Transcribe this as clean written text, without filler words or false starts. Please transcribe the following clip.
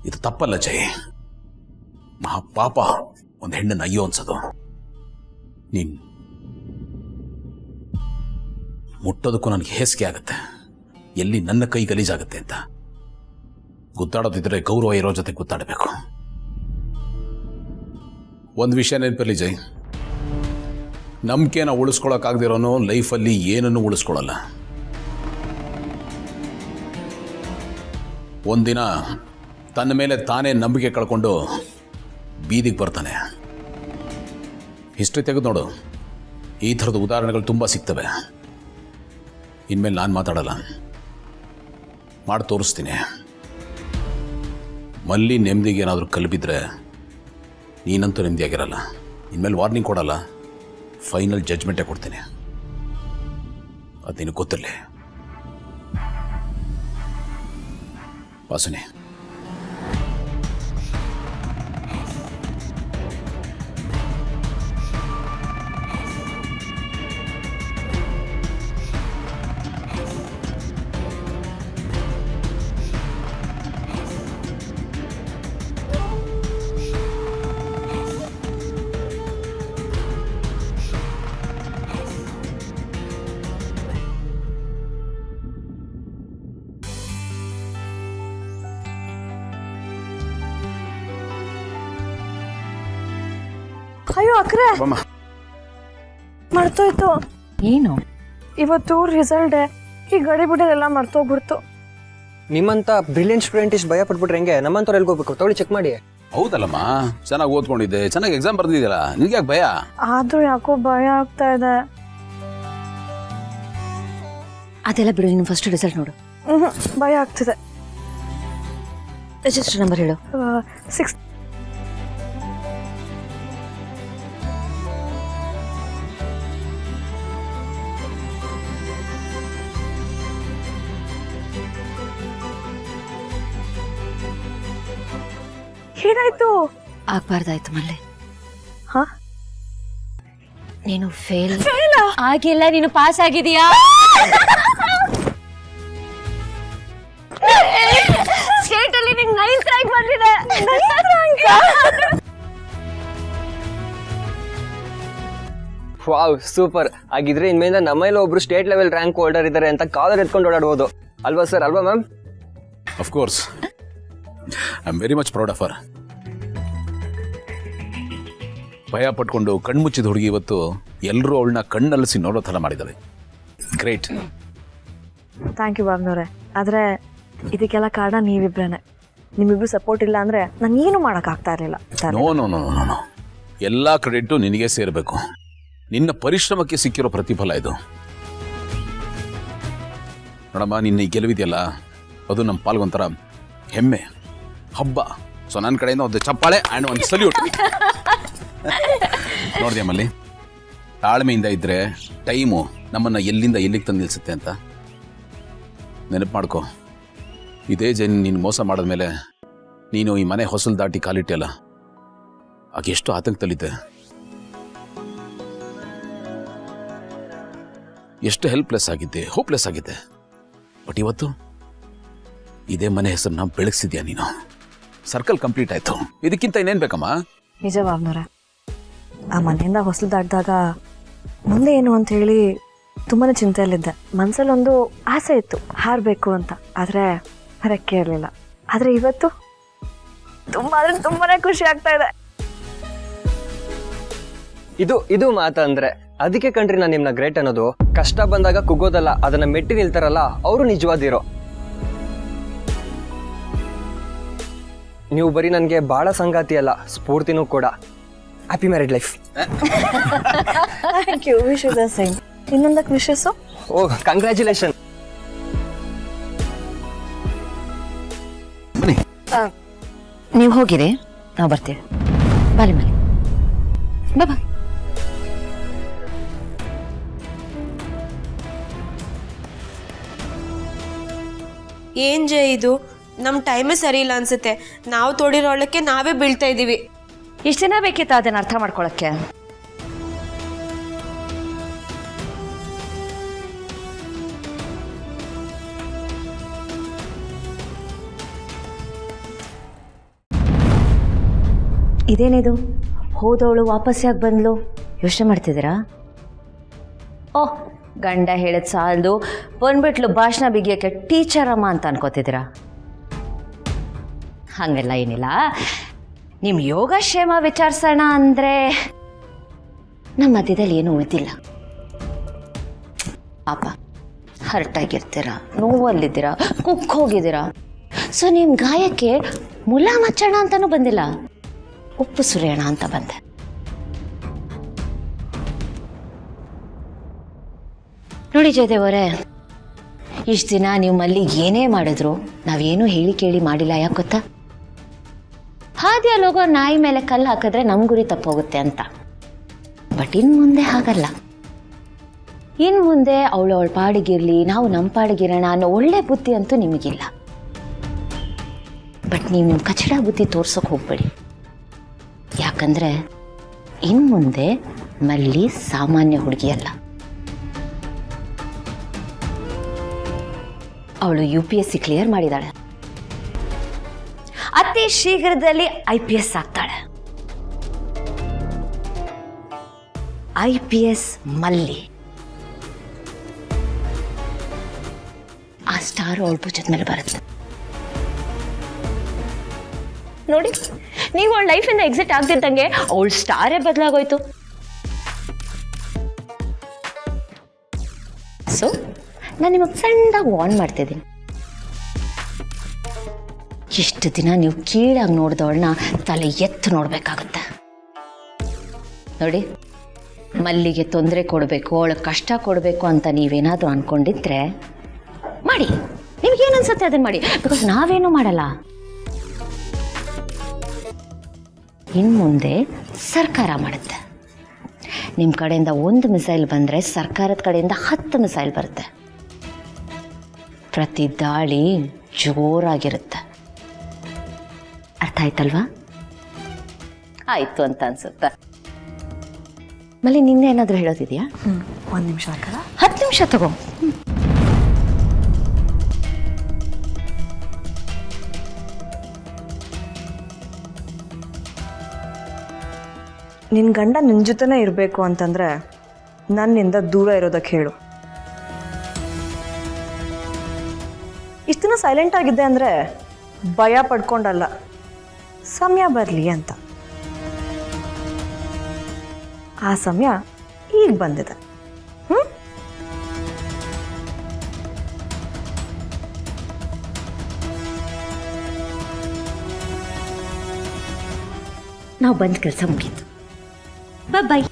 ಇದು ತಪ್ಪಲ್ಲ ಜೈ. ಮಹಾಪಾಪ ಒಂದು ಹೆಣ್ಣನ್ನು ಅಯ್ಯೋ ಅನ್ಸೋದು. ನೀನ್ ಮುಟ್ಟೋದಕ್ಕೂ ನನಗೆ ಹೇಸಿಗೆ ಆಗುತ್ತೆ, ಎಲ್ಲಿ ನನ್ನ ಕೈ ಗಲೀಜಾಗುತ್ತೆ ಅಂತ. ಗುದ್ದಾಡೋದಿದ್ರೆ ಗೌರವ ಇರೋ ಜೊತೆ ಗುದ್ದಾಡಬೇಕು. ಒಂದು ವಿಷಯ ನೆನಪಿರಲಿ ಜೈ, ನಂಬಿಕೆನ ಉಳಿಸ್ಕೊಳಕ್ಕಾಗದಿರೋನು ಲೈಫಲ್ಲಿ ಏನನ್ನು ಉಳಿಸ್ಕೊಳ್ಳಲ್ಲ. ಒಂದಿನ ತನ್ನ ಮೇಲೆ ತಾನೇ ನಂಬಿಕೆ ಕಳ್ಕೊಂಡು ಬೀದಿಗೆ ಬರ್ತಾನೆ. ಹಿಸ್ಟ್ರಿ ತೆಗೆದು ನೋಡು, ಈ ಥರದ ಉದಾಹರಣೆಗಳು ತುಂಬ ಸಿಗ್ತವೆ. ಇನ್ಮೇಲೆ ನಾನು ಮಾತಾಡಲ್ಲ, ಮಾಡಿ ತೋರಿಸ್ತೀನಿ. ಮಲ್ಲಿ ನೆಮ್ಮದಿಗೆ ಏನಾದರೂ ಕಲ್ಬಿದ್ರೆ ನೀನಂತೂ ನೆಮ್ಮದಿಯಾಗಿರಲ್ಲ. ಇನ್ಮೇಲೆ ವಾರ್ನಿಂಗ್ ಕೊಡಲ್ಲ, ಫೈನಲ್ ಜಡ್ಜ್ಮೆಂಟೇ ಕೊಡ್ತೀನಿ. ಅದು ನಿನಗೆ ಗೊತ್ತಿರಲಿ. ವಾಸನೆ, ಅಯ್ಯೋ ಅಕ್ರೆ, ಮರ್ತೋಯ್ತು. ಏನು ಇವತ್ತು ರಿಸಲ್ಟ್ ಡೇ. ಈ ಗಡಿ ಬಿಡೋದೆಲ್ಲ ಮರ್ತೋಗ್ಬಿಡ್ತು. ನಿಮ್ಮಂತ ಬ್ರಿಲಿಯಂಟ್ ಸ್ಟೂಡೆಂಟ್ ಇಷ್ಟು ಭಯ ಪಟ್ಬಿಟ್ರೆ ಹೆಂಗೆ? ನಮ್ಮಂತವ್ರು ಎಲ್ಗೋಗ್ಬೇಕು? ತೊಗೊಳ್ಳಿ, ಚೆಕ್ ಮಾಡಿ. ಹೌದಲ್ಲಮ್ಮ, ಚೆನ್ನಾಗಿ ಓದ್ಕೊಂಡಿದ್ದೆ, ಚೆನ್ನಾಗಿ ಎಕ್ಸಾಮ್ ಬರ್ದಿದ್ದೀರಾ, ನಿನ್ಗೆ ಯಾಕೆ ಭಯ? ಆದ್ರೂ ಯಾಕೋ ಭಯ ಆಗ್ತಾ ಇದೆ. ಅದೆಲ್ಲ ಬಿಡು, ನೀನು ಫಸ್ಟ್ ರಿಸಲ್ಟ್ ನೋಡು. ಭಯ ಆಗ್ತಿದೆ. ರಿಜಿಸ್ಟರ್ ನಂಬರ್ ಹೇಳು. 6. ಏನಾಯ್ತು? ಆಗ್ಬಾರ್ದಾಯ್ತು ಮಲ್ಲೆ. ಹಾ, ನೀನು ಫೇಲ್ ಆಗಿಲ್ಲ, ನೀನು ಪಾಸ್ ಆಗಿದೀಯಾ. ಸ್ಟೇಟ್ ಅಲ್ಲಿ ನಿಂಗೆ 9th ರ್ಯಾಂಕ್ ಬಂದಿದೆ. Wow, super. ಆಗಿದ್ರೆ ಇನ್ಮೇಲೆ ನಮ್ಮಲ್ಲಿ ಒಬ್ರು ಸ್ಟೇಟ್ ಲೆವೆಲ್ ರ್ಯಾಂಕ್ ಹೋಲ್ಡರ್ ಇದ್ದಾರೆ ಅಂತ ಕಾಲರ್ ಎತ್ಕೊಂಡು ಓಡಾಡ್ಬೋದು ಅಲ್ವಾ ಸರ್? ಅಲ್ವಾ ma'am? Of course, I am very much proud of her. ಭಯ ಪಟ್ಕೊಂಡು ಕಣ್ಮುಚ್ಚಿದ ಹುಡುಗಿ ಇವತ್ತು ಎಲ್ಲರೂ ಅವಳನ್ನ ಕಣ್ಣಲ್ಲಿಸಿ ನೋಡೋ ಥರ ಮಾಡಿದ್ದಾಳೆ. ಗ್ರೇಟ್. ಥ್ಯಾಂಕ್ ಯು ಬಾಬ್ನವ್ರೆ. ಆದರೆ ಇದಕ್ಕೆಲ್ಲ ಕಾರಣ ನೀವಿಬ್ರೇನೆ. ನಿಮ್ಮಿಬ್ರು ಸಪೋರ್ಟ್ ಇಲ್ಲ ಅಂದರೆ ನಾನು ಏನು ಮಾಡೋಕ್ಕಾಗ್ತಾ ಇರಲಿಲ್ಲ. No no no no no, ಎಲ್ಲ ಕ್ರೆಡಿಟು ನಿನಗೆ ಸೇರಬೇಕು. ನಿನ್ನ ಪರಿಶ್ರಮಕ್ಕೆ ಸಿಕ್ಕಿರೋ ಪ್ರತಿಫಲ ಇದು. ನೋಡಮ್ಮ, ನಿನ್ನ ಈ ಗೆಲುವಿದೆಯಲ್ಲ, ಅದು ನಮ್ಮ ಪಾಲ್ಗೊಂಥರ ಹೆಮ್ಮೆ, ಹಬ್ಬ. ಸೊ ನನ್ನ ಕಡೆಯಿಂದ ಒಂದು ಚಪ್ಪಾಳೆ ಆ್ಯಂಡ್ ಒಂದು ಸಲ್ಯೂಟ್. ನೋಡಿದ್ಯಮ್ಮಲ್ಲಿ, ತಾಳ್ಮೆಯಿಂದ ಇದ್ದರೆ ಟೈಮು ನಮ್ಮನ್ನು ಎಲ್ಲಿಂದ ಎಲ್ಲಿಗೆ ತಂದು ನಿಲ್ಲಿಸುತ್ತೆ ಅಂತ ನೆನಪು ಮಾಡ್ಕೊ. ಇದೇ ಜನ ನೀನು ಮೋಸ ಮಾಡಿದ್ಮೇಲೆ ನೀನು ಈ ಮನೆ ಹೊಸಲು ದಾಟಿ ಕಾಲಿಟ್ಟಿಯಲ್ಲ, ಆಗ ಎಷ್ಟು ಆತಂಕದಲ್ಲಿದ್ದೆ, ಎಷ್ಟು ಹೆಲ್ಪ್ಲೆಸ್ ಆಗಿದ್ದೆ, ಹೋಪ್ಲೆಸ್ ಆಗಿದ್ದೆ. ಬಟ್ ಇವತ್ತು ಇದೇ ಮನೆ ಹೆಸರನ್ನ ಬೆಳಗಿಸಿದ್ಯಾ ನೀನು. ಸರ್ಕಲ್ ಕಂಪ್ಲೀಟ್ ಆಯಿತು. ಇದಕ್ಕಿಂತ ಇನ್ನೇನು ಬೇಕಮ್ಮ? ನಿಜ ಬಾಬ್ನವ್ರೆ, ಆ ಮನೆಯಿಂದ ಹೊಸಲು ದಾಟಿದಾಗ ಮುಂದೆ ಏನು ಅಂತ ಹೇಳಿ ತುಂಬಾ ಚಿಂತೆಯಲ್ಲಿದ್ದೆ. ಮನಸ್ಸಲ್ಲೊಂದು ಆಸೆ ಇತ್ತು, ಹಾರಬೇಕು ಅಂತ. ಆದರೆ ರೆಕ್ಕೆ ಇರಲಿಲ್ಲ. ಆದರೆ ಇವತ್ತು ತುಂಬಾ ಖುಷಿ ಆಗ್ತಾ ಇದೆ. ಇದು ಮಾತಂದ್ರೆ ಅದಕ್ಕೆ ಕಣ್ರಿ ನಾನು ನಿಮ್ನ ಗ್ರೇಟ್ ಅನ್ನೋದು. ಕಷ್ಟ ಬಂದಾಗ ಕುಗ್ಗೋದಲ್ಲ, ಅದನ್ನ ಮೆಟ್ಟಿ ನಿಲ್ತಾರಲ್ಲ ಅವರು ನಿಜವಾದ ಹೀರೋ. ನೀವು ಬರೀ ನನಗೆ ಬಾಳ ಸಂಗಾತಿ ಅಲ್ಲ, ಸ್ಫೂರ್ತಿನೂ ಕೂಡ. Happy married life. Thank you. Wish you the same. ಇನ್ನೊಂದಕ್ಕೆ ವಿಶಸ್ಸು. ಓ, ಕಂಗ್ರ್ಯಾಚುಲೇಷನ್. ನೀವು ಹೋಗಿರಿ, ನಾವು ಬರ್ತೀವಿ. ಬಾಲಿ ಮನೆ ಬಾಬಾ. ಏನ್ ಜೈ ಇದು? ನಮ್ಮ ಟೈಮೇ ಸರಿ ಇಲ್ಲ ಅನ್ಸುತ್ತೆ. ನಾವು ತೋಡಿರೋಳಕ್ಕೆ ನಾವೇ ಬೀಳ್ತಾ ಇದ್ದೀವಿ. ಇಷ್ಟು ದಿನ ಬೇಕಿತ್ತು ಅದನ್ನ ಅರ್ಥ ಮಾಡ್ಕೊಳಕ್ಕೆ. ಇದೇನಿದು ಹೋದವಳು ವಾಪಸ್ ಯಾಕೆ ಬಂದ್ಲು ಯೋಚನೆ ಮಾಡ್ತಿದ್ದೀರಾ? ಓಹ್, ಗಂಡ ಹೇಳಿದ ಸಾಲದು ಬಂದ್ಬಿಟ್ಲು ಭಾಷಣ ಬಿಗಿಯೋಕ್ಕೆ ಟೀಚರ್ ಅಮ್ಮ ಅಂತ ಅನ್ಕೋತಿದ್ದೀರಾ? ಹಾಗೆಲ್ಲ ಏನಿಲ್ಲ. ನಿಮ್ಮ ಯೋಗಕ್ಷೇಮ ವಿಚಾರಿಸೋಣ ಅಂದರೆ ನಮ್ಮ ಮಧ್ಯದಲ್ಲಿ ಏನೂ ಉಳಿದಿಲ್ಲ. ಪಾಪ ಹರ್ಟಾಗಿರ್ತೀರ, ನೋವಲ್ಲಿದ್ದೀರಾ, ಕುಕ್ಕೋಗಿದ್ದೀರಾ. ಸೊ ನಿಮ್ಮ ಗಾಯಕ್ಕೆ ಮುಲಾ ಮಚ್ಚೋಣ ಅಂತಲೂ ಬಂದಿಲ್ಲ, ಉಪ್ಪು ಸುರಿಯೋಣ ಅಂತ ಬಂದೆ. ನೋಡಿ ಜಯದೇವ್ ಅವರೇ, ಇಷ್ಟು ದಿನ ನೀವು ಮಲ್ಲಿಗೆ ಏನೇ ಮಾಡಿದ್ರು ನಾವೇನೂ ಹೇಳಿ ಕೇಳಿ ಮಾಡಿಲ್ಲ. ಯಾಕೆ ಗೊತ್ತಾ? ಹಾದಿಯಲ್ಲಿ ಹೋಗೋ ನಾಯಿ ಮೇಲೆ ಕಲ್ಲು ಹಾಕಿದ್ರೆ ನಮ್ಮ ಗುರಿ ತಪ್ಪೋಗುತ್ತೆ ಅಂತ. ಬಟ್ ಇನ್ನು ಮುಂದೆ ಹಾಗಲ್ಲ. ಇನ್ನು ಮುಂದೆ ಅವಳ ಪಾಡಿಗಿರಲಿ, ನಾವು ನಮ್ಮ ಪಾಡಿಗಿರೋಣ ಅನ್ನೋ ಒಳ್ಳೆ ಬುದ್ಧಿ ಅಂತೂ ನಿಮಗಿಲ್ಲ. ಬಟ್ ನೀವು ನಿಮ್ಮ ಕಚಡ ಬುದ್ಧಿ ತೋರ್ಸೋಕೆ ಹೋಗ್ಬೇಡಿ. ಯಾಕಂದರೆ ಇನ್ನು ಮುಂದೆ ಮಲ್ಲಿ ಸಾಮಾನ್ಯ ಹುಡುಗಿಯಲ್ಲ. ಅವಳು UPSC ಕ್ಲಿಯರ್ ಮಾಡಿದಾಳೆ. ಅತಿ ಶೀಘ್ರದಲ್ಲಿ IPS ಆಗ್ತಾಳೆ. IPS ಮಲ್ಲಿ. ಆ ಸ್ಟಾರ್ ಅವಳ ಭುಜದ ಮೇಲೆ ಬರುತ್ತೆ. ನೋಡಿ, ನೀವು ಅವಳ ಲೈಫಿಂದ ಎಕ್ಸಿಟ್ ಆಗ್ತಿದ್ದಂಗೆ ಅವಳ ಸ್ಟಾರೇ ಬದಲಾಗೋಯ್ತು. ಸೊ ನಾನು ನಿಮಗೆ ಸಣ್ಣದಾಗಿ ವಾರ್ನ್ ಮಾಡ್ತಿದ್ದೀನಿ. ಇಷ್ಟು ದಿನ ನೀವು ಕೀಳಾಗಿ ನೋಡಿದವಳನ್ನ ತಲೆ ಎತ್ತು ನೋಡಬೇಕಾಗುತ್ತೆ. ನೋಡಿ, ಮಲ್ಲಿಗೆ ತೊಂದರೆ ಕೊಡಬೇಕು, ಅವಳಿಗೆ ಕಷ್ಟ ಕೊಡಬೇಕು ಅಂತ ನೀವೇನಾದರೂ ಅಂದ್ಕೊಂಡಿದ್ರೆ ಮಾಡಿ. ನಿಮಗೇನು ಅನ್ಸುತ್ತೆ ಅದನ್ನು ಮಾಡಿ. ಬಿಕಾಸ್ ನಾವೇನು ಮಾಡಲ್ಲ. ಇನ್ನು ಮುಂದೆ ಸರ್ಕಾರ ಮಾಡುತ್ತೆ. ನಿಮ್ಮ ಕಡೆಯಿಂದ 1 ಮಿಸೈಲ್ ಬಂದರೆ ಸರ್ಕಾರದ ಕಡೆಯಿಂದ 10 ಮಿಸೈಲ್ ಬರುತ್ತೆ. ಪ್ರತಿ ದಾಳಿ ಜೋರಾಗಿರುತ್ತೆ. ಅರ್ಥ ಆಯ್ತಲ್ವಾ? ಆಯಿತು ಅಂತ ಅನ್ಸುತ್ತೆ. ಮಲ್ಲಿ, ನಿನ್ನೆ ಏನಾದರೂ ಹೇಳೋದಿದೆಯಾ? 1 ನಿಮಿಷ ಹಾಕಲ್ಲ? 10 ನಿಮಿಷ ತಗೋ. ನಿನ್ನ ಗಂಡ ನಿನ್ನ ಜೊತೆನೇ ಇರಬೇಕು ಅಂತಂದರೆ ನನ್ನಿಂದ ದೂರ ಇರೋದಕ್ಕೆ ಹೇಳು. ಇಷ್ಟು ದಿನ ಸೈಲೆಂಟ್ ಆಗಿದ್ದೆ ಅಂದರೆ ಭಯ ಪಡ್ಕೊಂಡಲ್ಲ, ಸಮಯ ಬರಲಿ ಅಂತ. ಆ ಸಮಯ ಈಗ ಬಂದಿದೆ. ನಾವು ಬಂದ ಕೆಲಸ ಮುಗೀತು. ಬಾಯ್.